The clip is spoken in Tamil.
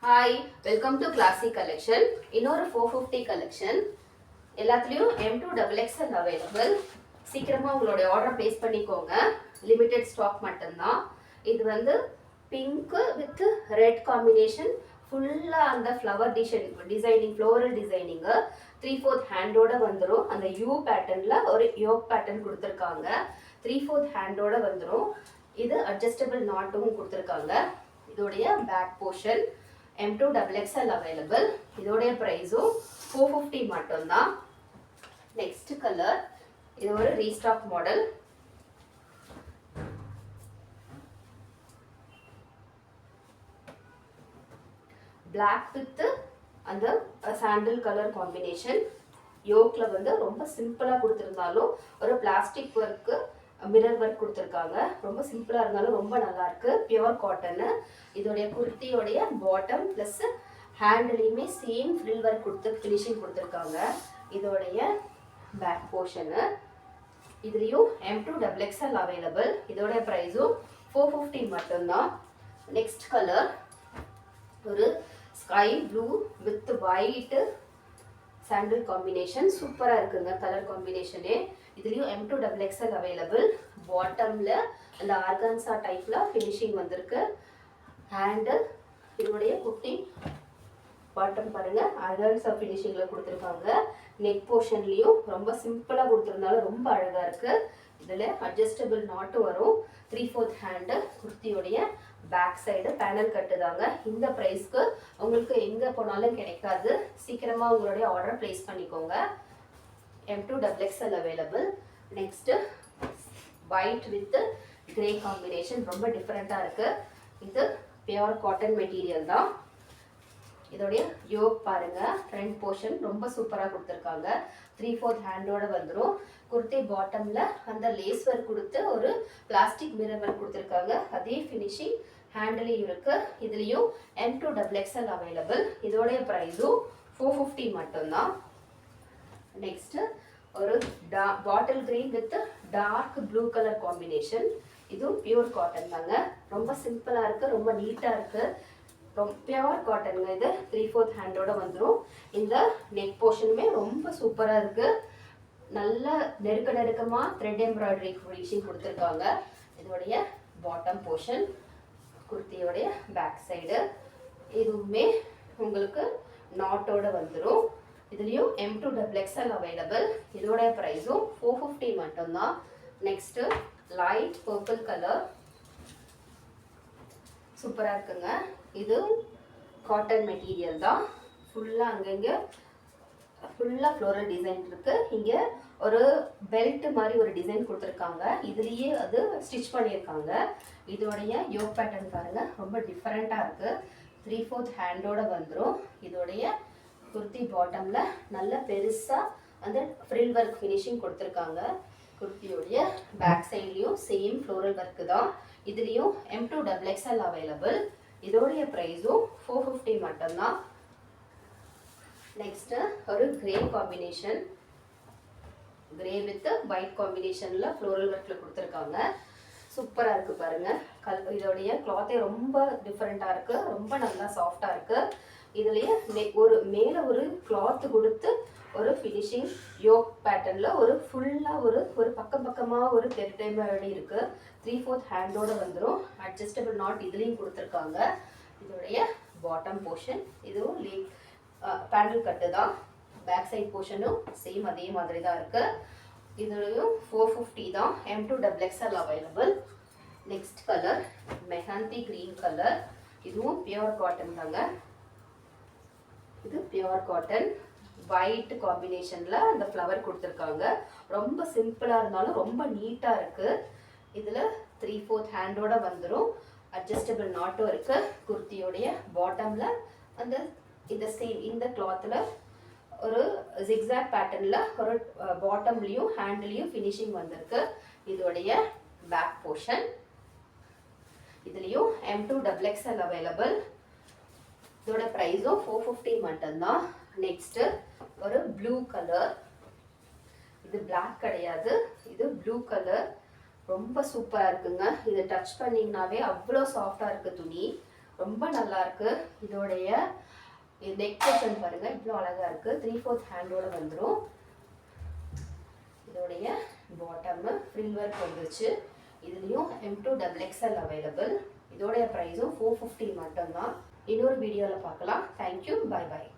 Hi, welcome to Classy Collection. இன்னொரு 450 collection. எல்லாத்துலயும் M2XXL available. சீக்கிரமா உங்களோட ஆர்டர் பிளேஸ் பண்ணிக்கோங்க. லிமிட்டெட் ஸ்டாக் மட்டும்தான். இது வந்து பிங்க் வித் ரெட் காம்பினேஷன் ஃபுல்லா அந்த ஃப்ளவர் டிசைனிங் ஃப்ளோரல் டிசைனிங் 3/4 ஹேண்டோட வந்துடும். அந்த யூ பேட்டர்ன்ல ஒரு யோக் பேட்டர்ன் கொடுத்துருக்காங்க. 3/4 ஹேண்டோட வந்துடும். இது அட்ஜஸ்டபிள் நாட்டும் கொடுத்துருக்காங்க. இதோடைய பேக் போர்ஷன் M2XXL available. இதோடைய பிரைஸும் 450 மட்டும்தான். நெக்ஸ்ட் கலர், இது ஒரு ரீஸ்டாக் மாடல். Black வித் அந்த சாண்டல் கலர் காம்பினேஷன். யோக்ல வந்து ரொம்ப சிம்பிளா கொடுத்திருந்தாலும் ஒரு பிளாஸ்டிக் ஒர்க்கு மிரர் ஒர்க் கொடுத்துருக்காங்க. ரொம்ப சிம்பிளா இருந்தாலும் ரொம்ப நல்லா இருக்கு. Pure cotton. இதோடைய குர்த்தியோடைய பாட்டம் பிளஸ் ஹேண்ட்லயுமே சேம் ஃப்ரில் ஒர்க் கொடுத்து ஃபினிஷிங் கொடுத்துருக்காங்க. இதோடைய பேக் போர்ஷனு. இதுலயும் M2XXL அவைலபிள். இதோடைய ப்ரைஸும் 450 மட்டும்தான். நெக்ஸ்ட் கலர் ஒரு sky blue with white sandal combination. சூப்பரா இருக்குங்க கலர் காம்பினேஷனே. இதுலயும் M2XXL அவைலபிள். பாட்டம்ல அந்த ஆர்கான்சா டைப்ல ஃபினிஷிங் வந்திருக்கு. ஹேண்ட் இதோடைய குட்டி பாட்டம் பாருங்க, ஆர்கான்சா ஃபினிஷிங்ல கொடுத்துருக்காங்க. நெக் போர்ஷன்லயும் ரொம்ப சிம்பிளா கொடுத்துருந்தாலும் ரொம்ப அழகா இருக்கு. இதுல அட்ஜஸ்டபிள் நாட்டு வரும். 3/4 ஹேண்ட். குர்த்தியோடைய பேக் சைடு பேனல் கட்டுதாங்க. இந்த பிரைஸ்க்கு உங்களுக்கு எங்க போனாலும் கிடைக்காது. சீக்கிரமா உங்களுடைய ஆர்டர் பிளேஸ் பண்ணிக்கோங்க. M2XXL available. Next white with grey combination ரொம்ப டிஃப்ரெண்டா இருக்கு. இது பியூர் காட்டன் மெட்டீரியல் தான். இதோடைய யோக் பாருங்க, ஃப்ரண்ட் போர்ஷன் ரொம்ப சூப்பரா கொடுத்துருக்காங்க. 3/4 ஹேண்டோட வந்துடும். குர்த்தி பாட்டம்ல அந்த லேஸ் ஒர்க் கொடுத்து ஒரு பிளாஸ்டிக் மிரர் ஒர்க் கொடுத்துருக்காங்க. அதே ஃபினிஷிங் ஹேண்ட்லயும் இருக்கு. இதுலயும் M2XXL அவைலபிள். இதோடைய ப்ரைஸும் 450 மட்டும்தான். நெக்ஸ்ட் ஒரு bottle green with dark blue colour combination. இதுவும் பியூர் காட்டன் தாங்க. ரொம்ப சிம்பிளா இருக்கு, ரொம்ப நீட்டா இருக்கு. பியூர் காட்டனுங்க. இது 3/4 ஹேண்டோட வந்துடும். இந்த நெக் போர்ஷனுமே ரொம்ப சூப்பரா இருக்கு. நல்ல நெருக்கமா த்ரெட் எம்ப்ராய்டரி ஃபினிஷிங் கொடுத்துருக்காங்க. இதோடைய பாட்டம் போர்ஷன், குர்த்தியோடைய பேக் சைடு இதுவுமே உங்களுக்கு நாட்டோட வந்துடும். இதுலயும் M2XXL அவைலபிள். இதோட பிரைஸும் 450 மட்டும்தான். நெக்ஸ்ட் லைட் பர்பிள் கலர் சூப்பரா இருக்குங்க. இது காட்டன் மெட்டீரியல் தான். ஃபுல்லா அங்கங்க ஃபுல்லா ஃப்ளோரல் டிசைன் இருக்கு. இங்க ஒரு பெல்ட் மாதிரி ஒரு டிசைன் கொடுத்துருக்காங்க. இதுலயே அது ஸ்டிச் பண்ணியிருக்காங்க. இதோடைய யோக் பேட்டர்ன் பாருங்க, ரொம்ப டிஃப்ரெண்டா இருக்கு. 3/4 ஹேண்டோட வந்துடும். இதோடைய குர்த்தி பாட்டம்ல நல்ல பெருசா அந்த ஃப்ரில் ஒர்க் ஃபினிஷிங் கொடுத்துருக்காங்க. குர்த்தியோடைய பேக் சைட்லயும் சேம் ஃப்ளோரல் ஒர்க் தான். இதுலயும் M2XXL அவைலபிள். இதோடைய பிரைஸும் 450 மட்டும்தான். நெக்ஸ்ட் ஒரு grey combination, grey with white காம்பினேஷன்ல ஃப்ளோரல் ஒர்க்ல கொடுத்துருக்காங்க. சூப்பரா இருக்கு பாருங்க. இதோடைய கிளாத்தே ரொம்ப டிஃப்ரெண்டா இருக்கு. ரொம்ப நல்லா சாஃப்டா இருக்கு. இதுலயே ஒரு மேல ஒரு கிளாத் கொடுத்து ஒரு ஃபினிஷிங் யோக் பேட்டர்ன்ல ஒரு ஃபுல்லா ஒரு பக்கமா ஒரு தெரியடி இருக்கு. 3/4 ஹேண்டோட வந்துடும். அட்ஜஸ்டபிள் நாட் இதுலயும் கொடுத்துருக்காங்க. இதோடைய பாட்டம் போர்ஷன் இதுவும் பேனல் கட்டு தான். பேக் சைட் போர்ஷனும் சேம் அதே மாதிரி தான் இருக்கு. இதுலயும் 450 தான். M2XXL available. Next colour mehndi green colour. இதுவும் பியூர் காட்டன் தாங்க. இது பியூர் காட்டன் ஒயிட் காம்பினேஷன்ல அந்த ஃப்ளவர் கொடுத்துருக்காங்க. ரொம்ப சிம்பிளா இருந்தாலும் ரொம்ப நீட்டா இருக்கு. இதுல 3/4 ஹேண்டோட வந்துடும். அட்ஜஸ்டபிள் நாட்டும் இருக்கு. குர்த்தியோடைய பாட்டம்ல அந்த இந்த சேம் இந்த கிளாத்ல ஒரு ஜிக்ஸாக் பேட்டர்ன்ல ஒரு பாட்டம்லயும் ஹேண்ட்லயும் ஃபினிஷிங் வந்திருக்கு. இதோடைய பேக் போர்ஷன். இதுலயும் M2XXL அவைலபிள். இதோட பிரைஸும் 450 மட்டும்தான். நெக்ஸ்ட் ஒரு ப்ளூ கலர். இது பிளாக் கிடையாது, இது ப்ளூ கலர். ரொம்ப சூப்பரா இருக்குங்க. இதை டச் பண்ணீங்கன்னாவே அவ்வளோ சாஃப்டா இருக்கு துணி. ரொம்ப நல்லா இருக்கு. இதோடைய நெக் போர்ஷன் பாருங்க இவ்வளோ அழகா இருக்கு. 3/4 ஹேண்டோட வந்துடும். இதோடைய பாட்டம் ஃப்ரில் ஒர்க் வந்துச்சு. இதுலேயும் M2 XXL அவைலபிள். இதோடைய ப்ரைஸும் 450 மட்டும்தான். இன்னொரு வீடியோவில் பார்க்கலாம். தேங்க்யூ. Bye bye.